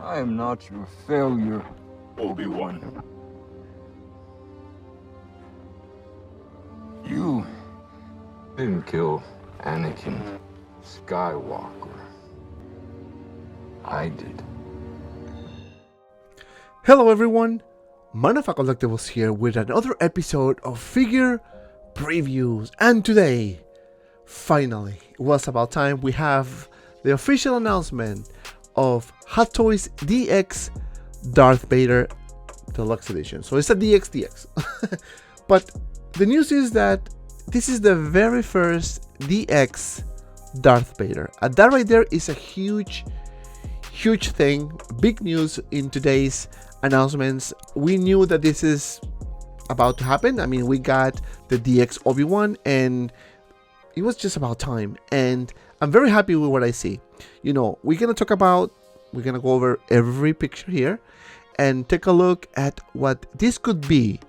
I am not your failure, Obi-Wan. You didn't kill Anakin Skywalker. I did. Hello everyone, Collectibles here with another episode of Figure Previews, and today, finally, it was about time. We have the official announcement of Hot Toys DX Darth Vader Deluxe Edition. So it's a DX. But the news is that this is the very first DX Darth Vader. And that right there is a huge thing, big news in today's announcements. We knew that this is about to happen. I mean, we got the DX Obi-Wan and it was just about time. And I'm very happy with what I see. You know, we're gonna go over every picture here and take a look at what this could be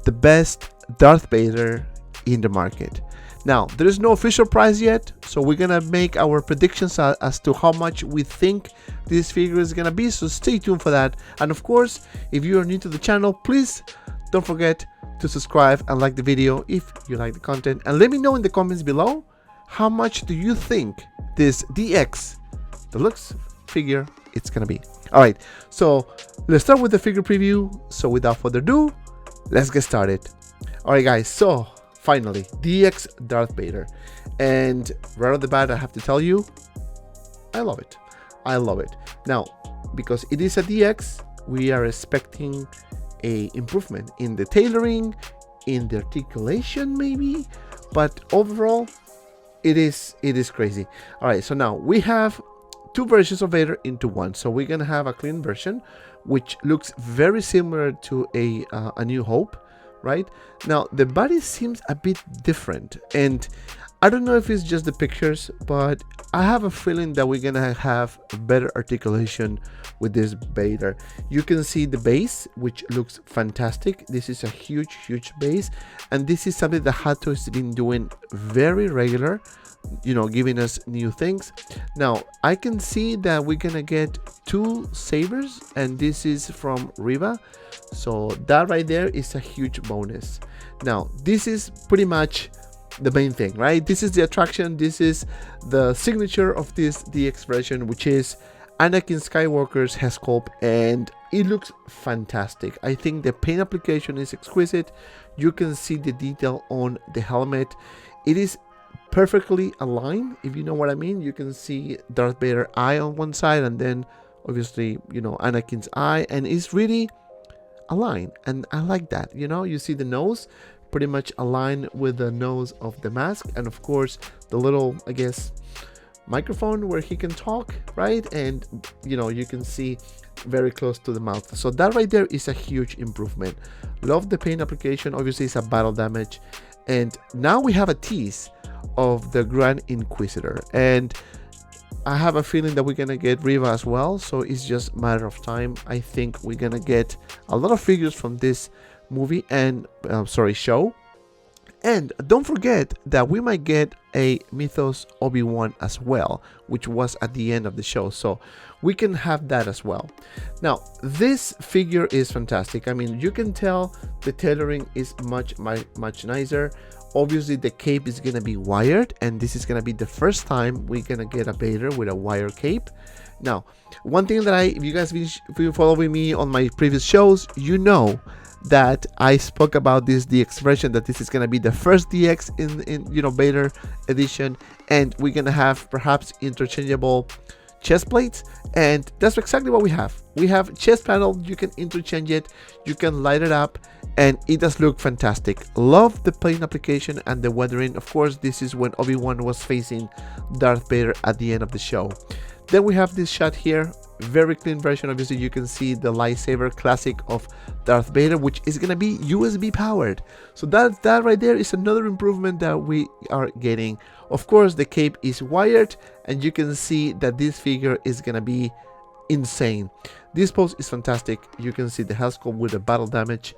the best Darth Vader in the market. Now, there is no official price yet, so we're gonna make our predictions as to how much we think this figure is gonna be, so stay tuned for that. And of course, if you are new to the channel, please don't forget to subscribe and like the video if you like the content, and let me know in the comments below how much do you think this DX Deluxe figure it's gonna be. All right, so let's start with the figure preview. So without further ado, let's get started. All right guys, so finally DX Darth Vader, and right off the bat I have to tell you, I love it. Now, because it is a DX, we are expecting a improvement in the tailoring, in the articulation maybe, but overall it is crazy. All right, so now we have two versions of Vader into one. So we're gonna have a clean version which looks very similar to a New Hope. Right now the body seems a bit different, and I don't know if it's just the pictures, but I have a feeling that we're gonna have better articulation with this Vader. You can see the base, which looks fantastic. This is a huge base, and this is something that Hot Toys has been doing very regular, you know, giving us new things. Now I can see that we're gonna get two sabers, and this is from Riva, so that right there is a huge bonus. Now this is pretty much the main thing, right? This is the attraction, this is the signature of this DX version, which is Anakin Skywalker's Headscope, and it looks fantastic. I think the paint application is exquisite. You can see the detail on the helmet. It is perfectly aligned, if you know what I mean. You can see Darth Vader eye on one side, and then obviously, you know, Anakin's eye, and it's really aligned, and I like that. You know, you see the nose pretty much aligned with the nose of the mask, and of course the little, I guess, microphone where he can talk, right? And you know, you can see very close to the mouth. So that right there is a huge improvement. Love the paint application. Obviously it's a battle damage, and now we have a tease of the Grand Inquisitor, and I have a feeling that we're gonna get Riva as well, so it's just a matter of time. I think we're gonna get a lot of figures from this movie and show. And don't forget that we might get a Mythos Obi-Wan as well, which was at the end of the show, so we can have that as well. Now this figure is fantastic. I mean, you can tell the tailoring is much nicer. Obviously the cape is gonna be wired, and this is gonna be the first time we're gonna get a Vader with a wire cape. Now, one thing that if you follow me on my previous shows, you know that I spoke about this DX version, that this is gonna be the first DX in you know, Vader edition, and we're gonna have perhaps interchangeable chest plates, and that's exactly what we have. We have chest panel, you can interchange it, you can light it up, and it does look fantastic. Love the paint application and the weathering. Of course, this is when Obi-Wan was facing Darth Vader at the end of the show. Then we have this shot here, very clean version. Obviously you can see the lightsaber classic of Darth Vader, which is gonna be USB powered. So that right there is another improvement that we are getting. Of course the cape is wired, and you can see that this figure is gonna be insane. This pose is fantastic. You can see the Headscope with the battle damage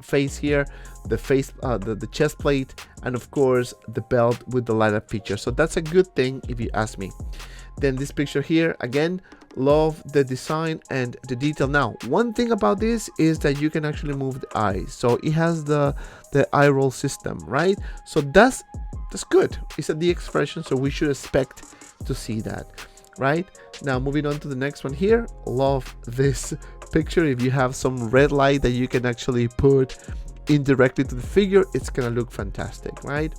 face here, the chest plate, and of course the belt with the light up feature. So that's a good thing if you ask me. Then this picture here, again, Love the design and the detail. Now, one thing about this is that you can actually move the eyes, so it has the eye roll system, right? So that's good. It's a DX version, so we should expect to see that, right? Now, moving on to the next one here. Love this picture. If you have some red light that you can actually put indirectly to the figure, it's gonna look fantastic, right?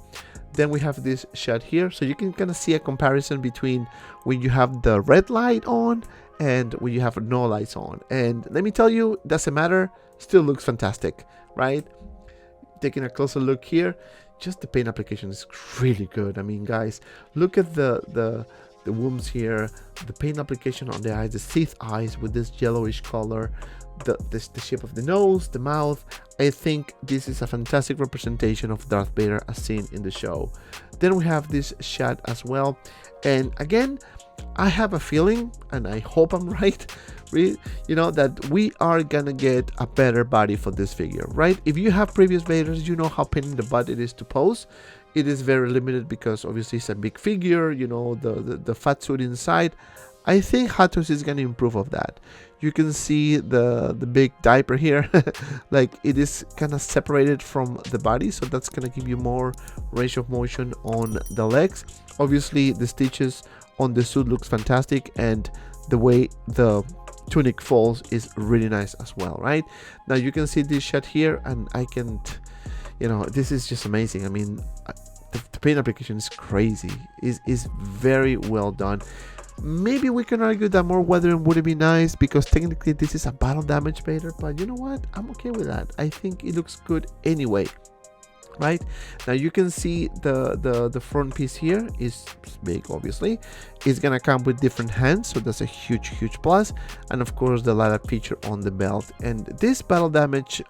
Then we have this shot here, so you can kind of see a comparison between when you have the red light on and when you have no lights on. And let me tell you, doesn't matter, still looks fantastic, right? Taking a closer look here, just the paint application is really good. I mean, guys, look at the wombs here, the paint application on the eyes, the Sith eyes with this yellowish color, the shape of the nose, the mouth. I think this is a fantastic representation of Darth Vader as seen in the show. Then we have this shot as well, and again, I have a feeling, and I hope I'm right, you know, that we are gonna get a better body for this figure, right? If you have previous Vaders, you know how pain in the butt it is to pose. It is very limited because obviously it's a big figure, you know, the fat suit inside. I think HAWKWARTOYZ is gonna improve of that. You can see the big diaper here, like it is kind of separated from the body, so that's gonna give you more range of motion on the legs. Obviously the stitches on the suit looks fantastic, and the way the tunic falls is really nice as well, right? Now you can see this shot here, and I can, you know, this is just amazing. I mean, the paint application is crazy, is very well done. Maybe we can argue that more weathering would be nice, because technically this is a battle damage Vader, but you know what, I'm okay with that. I think it looks good anyway, right? Now you can see the front piece here is big. Obviously it's gonna come with different hands, so that's a huge plus, and of course the lilac feature on the belt, and this battle damage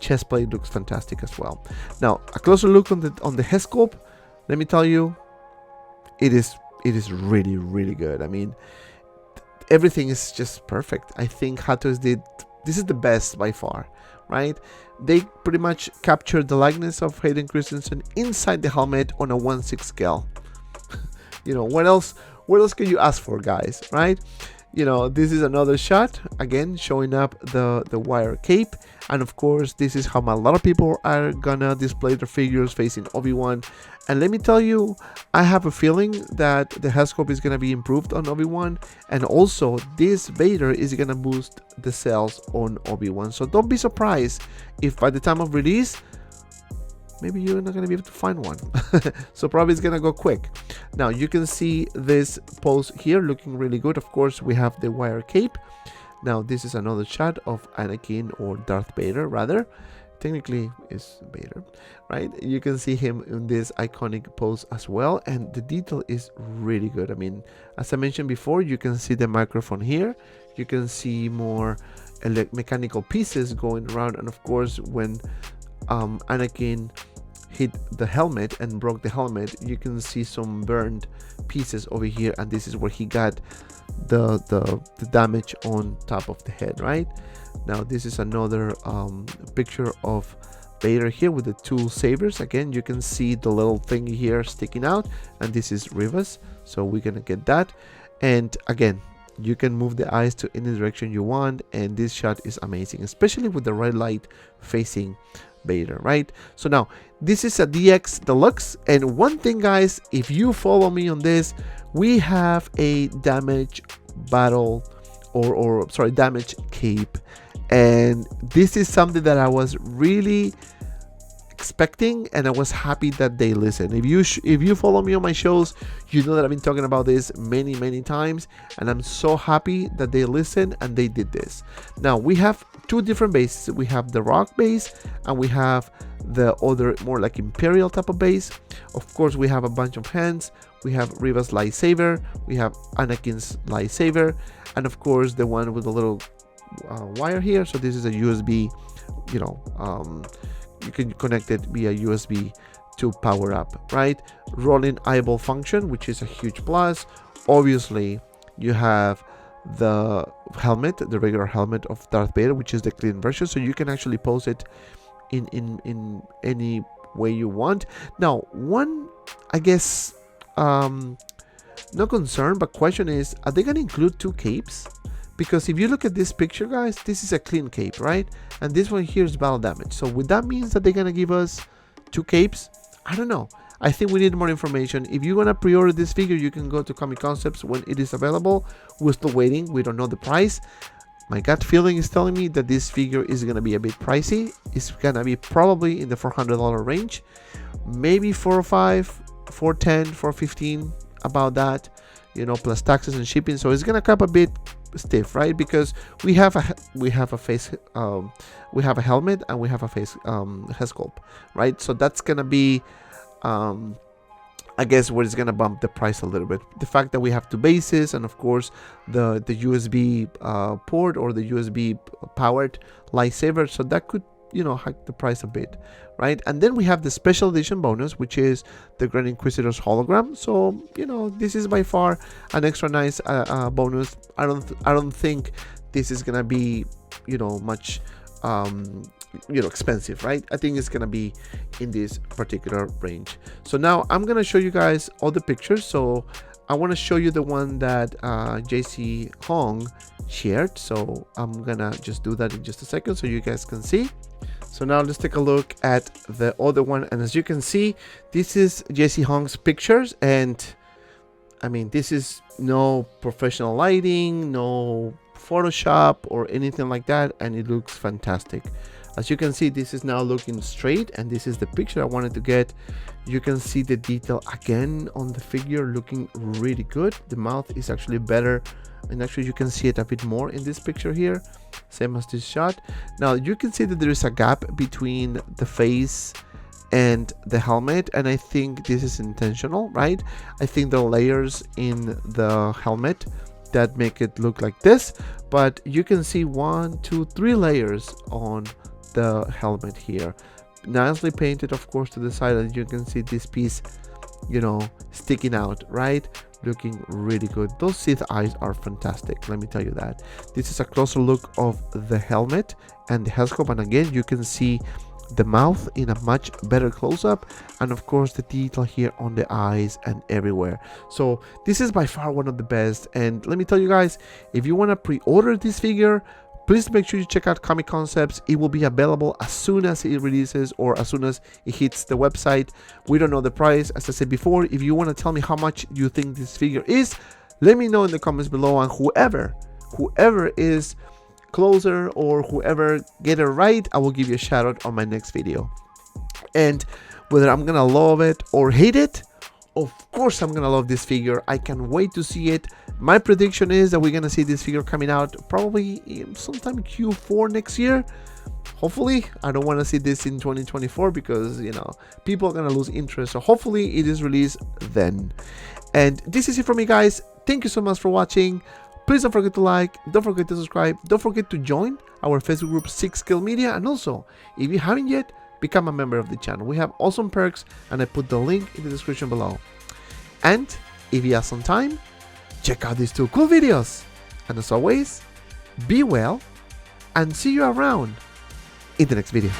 chest plate looks fantastic as well. Now a closer look on the Headscope. Let me tell you, it is really good. I mean, everything is just perfect. I think HAWKWARTOYZ this is the best by far, right? They pretty much captured the likeness of Hayden Christensen inside the helmet on a 1/6 scale. You know, what else can you ask for, guys, right? You know, this is another shot, again showing up the wire cape, and of course this is how a lot of people are gonna display their figures facing Obi-Wan. And let me tell you, I have a feeling that the Headscope is gonna be improved on Obi-Wan, and also this Vader is gonna boost the sales on Obi-Wan. So don't be surprised if by the time of release, maybe you're not gonna be able to find one. So probably it's gonna go quick. Now you can see this pose here looking really good. Of course we have the wire cape. Now this is another shot of Anakin, or Darth Vader rather, technically is Vader, right? You can see him in this iconic pose as well, and the detail is really good. I mean, as I mentioned before, you can see the microphone here, you can see more mechanical pieces going around, and of course when Anakin hit the helmet and broke the helmet, you can see some burned pieces over here, and this is where he got the damage on top of the head, right? Now this is another picture of Vader here with the two sabers. Again, you can see the little thing here sticking out, and this is Rivas, so we're gonna get that. And again, you can move the eyes to any direction you want, and this shot is amazing, especially with the red light facing Vader, right? So now this is a DX Deluxe, and one thing, guys, if you follow me on this, we have a damage battle or sorry, damage cape, and this is something that I was really expecting, and I was happy that they listened. If you follow me on my shows, you know that I've been talking about this many times, and I'm so happy that they listened and they did this. Now we have two different bases. We have the rock base, and we have the other more like Imperial type of base. Of course we have a bunch of hands, we have Riva's lightsaber, we have Anakin's lightsaber, and of course the one with the little wire here. So this is a USB, you know, you can connect it via USB to power up, right? Rolling eyeball function, which is a huge plus. Obviously you have the helmet, the regular helmet of Darth Vader, which is the clean version, so you can actually pose it in any way you want. Now one, I guess, no concern, but question is, are they gonna include 2 capes? Because if you look at this picture, guys, this is a clean cape, right? And this one here is battle damage. So would that mean that they're gonna give us 2 capes? I don't know. I think we need more information. If you wanna pre-order this figure, you can go to Comic Concepts when it is available. We're still waiting. We don't know the price. My gut feeling is telling me that this figure is gonna be a bit pricey. It's gonna be probably in the $400 range, maybe 405, 410, 415, about that, you know, plus taxes and shipping. So it's gonna come a bit stiff, right? Because we have a face, we have a helmet, and we have a face Headscope, right? So that's gonna be I guess where it's gonna bump the price a little bit. The fact that we have 2 bases, and of course the USB port or the USB powered lightsaber, so that could, you know, hike the price a bit, right? And then we have the special edition bonus, which is the Grand Inquisitor's hologram. So, you know, this is by far an extra nice bonus. I don't think this is gonna be, you know, much you know, expensive, right? I think it's gonna be in this particular range. So now I'm gonna show you guys all the pictures. So I want to show you the one that JC Hong shared. So I'm gonna just do that in just a second so you guys can see. So now let's take a look at the other one, and as you can see, this is JC Hong's pictures, and I mean, this is no professional lighting, no Photoshop or anything like that, and it looks fantastic. As you can see, this is now looking straight, and this is the picture I wanted to get. You can see the detail again on the figure, looking really good. The mouth is actually better, and actually you can see it a bit more in this picture here, same as this shot. Now you can see that there is a gap between the face and the helmet, and I think this is intentional, right? I think the layers in the helmet that make it look like this, but you can see 1, 2, 3 layers on the helmet here, nicely painted, of course, to the side, and you can see this piece, you know, sticking out, right? Looking really good. Those Sith eyes are fantastic, let me tell you that. This is a closer look of the helmet and the Headscope, and again you can see the mouth in a much better close-up, and of course the detail here on the eyes and everywhere. So this is by far one of the best, and let me tell you guys, if you want to pre-order this figure, please make sure you check out Comic Concepts. It will be available as soon as it releases or as soon as it hits the website. We don't know the price, as I said before. If you want to tell me how much you think this figure is, let me know in the comments below, and whoever is closer or whoever get it right, I will give you a shout out on my next video. And whether I'm gonna love it or hate it, of course I'm gonna love this figure. I can't wait to see it. My prediction is that we're gonna see this figure coming out probably sometime Q4 next year. Hopefully, I don't want to see this in 2024 because, you know, people are gonna lose interest. So hopefully it is released then. And this is it for me, guys. Thank you so much for watching. Please don't forget to like, don't forget to subscribe, don't forget to join our Facebook group 6 Skill Media, and also, if you haven't yet, become a member of the channel. We have awesome perks, and I put the link in the description below. And if you have some time, check out these 2 cool videos. And as always, be well, and see you around in the next video.